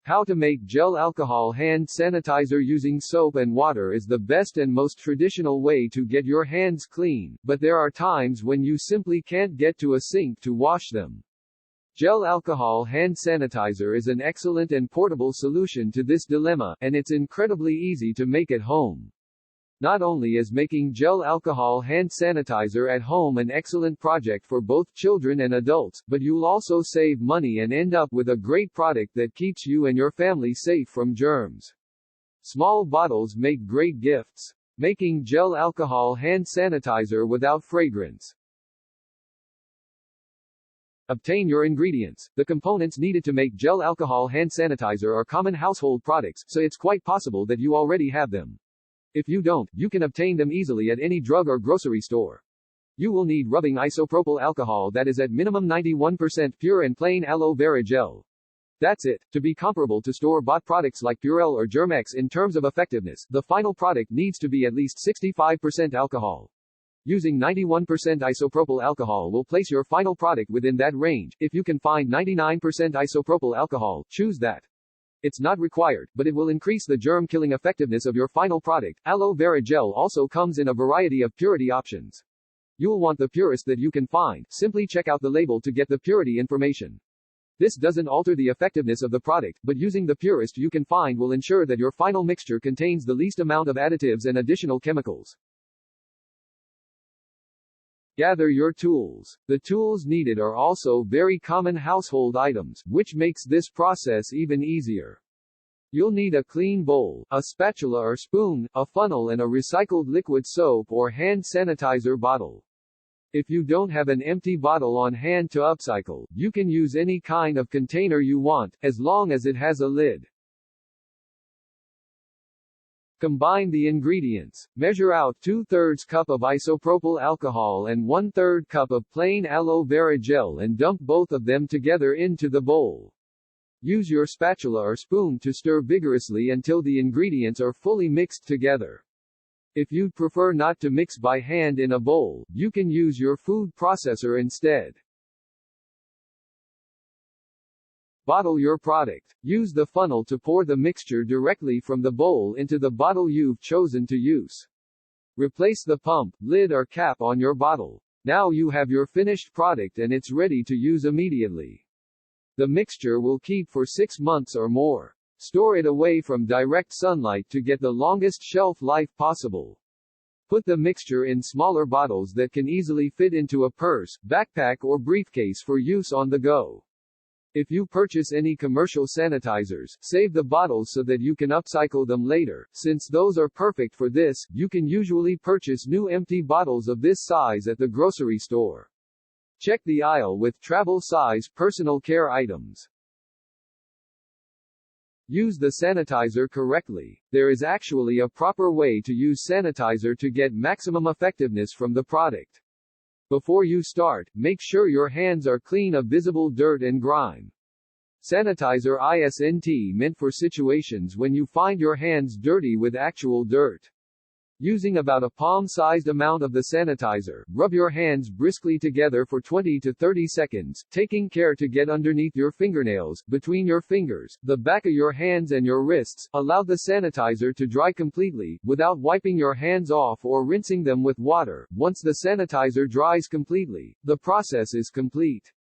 How to make gel alcohol hand sanitizer using soap and water is the best and most traditional way to get your hands clean, but there are times when you simply can't get to a sink to wash them. Gel alcohol hand sanitizer is an excellent and portable solution to this dilemma, and it's incredibly easy to make at home. Not only is making gel alcohol hand sanitizer at home an excellent project for both children and adults, but you'll also save money and end up with a great product that keeps you and your family safe from germs. Small bottles make great gifts. Making gel alcohol hand sanitizer without fragrance. Obtain your ingredients. The components needed to make gel alcohol hand sanitizer are common household products, so it's quite possible that you already have them. If you don't, you can obtain them easily at any drug or grocery store. You will need rubbing isopropyl alcohol that is at minimum 91% pure and plain aloe vera gel. That's it. To be comparable to store-bought products like Purell or Germex in terms of effectiveness, the final product needs to be at least 65% alcohol. Using 91% isopropyl alcohol will place your final product within that range. If you can find 99% isopropyl alcohol, choose that. It's not required, but it will increase the germ-killing effectiveness of your final product. Aloe vera gel also comes in a variety of purity options. You'll want the purest that you can find. Simply check out the label to get the purity information. This doesn't alter the effectiveness of the product, but using the purest you can find will ensure that your final mixture contains the least amount of additives and additional chemicals. Gather your tools. The tools needed are also very common household items, which makes this process even easier. You'll need a clean bowl, a spatula or spoon, a funnel and a recycled liquid soap or hand sanitizer bottle. If you don't have an empty bottle on hand to upcycle, you can use any kind of container you want, as long as it has a lid. Combine the ingredients. Measure out 2/3 cup of isopropyl alcohol and 1/3 cup of plain aloe vera gel and dump both of them together into the bowl. Use your spatula or spoon to stir vigorously until the ingredients are fully mixed together. If you'd prefer not to mix by hand in a bowl, you can use your food processor instead. Bottle your product. Use the funnel to pour the mixture directly from the bowl into the bottle you've chosen to use. Replace the pump, lid or cap on your bottle. Now you have your finished product and it's ready to use immediately. The mixture will keep for 6 months or more. Store it away from direct sunlight to get the longest shelf life possible. Put the mixture in smaller bottles that can easily fit into a purse, backpack or briefcase for use on the go. If you purchase any commercial sanitizers, save the bottles so that you can upcycle them later. Since those are perfect for this, you can usually purchase new empty bottles of this size at the grocery store. Check the aisle with travel-size personal care items. Use the sanitizer correctly. There is actually a proper way to use sanitizer to get maximum effectiveness from the product. Before you start, make sure your hands are clean of visible dirt and grime. Sanitizer isn't meant for situations when you find your hands dirty with actual dirt. Using about a palm-sized amount of the sanitizer, rub your hands briskly together for 20 to 30 seconds, taking care to get underneath your fingernails, between your fingers, the back of your hands and your wrists. Allow the sanitizer to dry completely, without wiping your hands off or rinsing them with water. Once the sanitizer dries completely, the process is complete.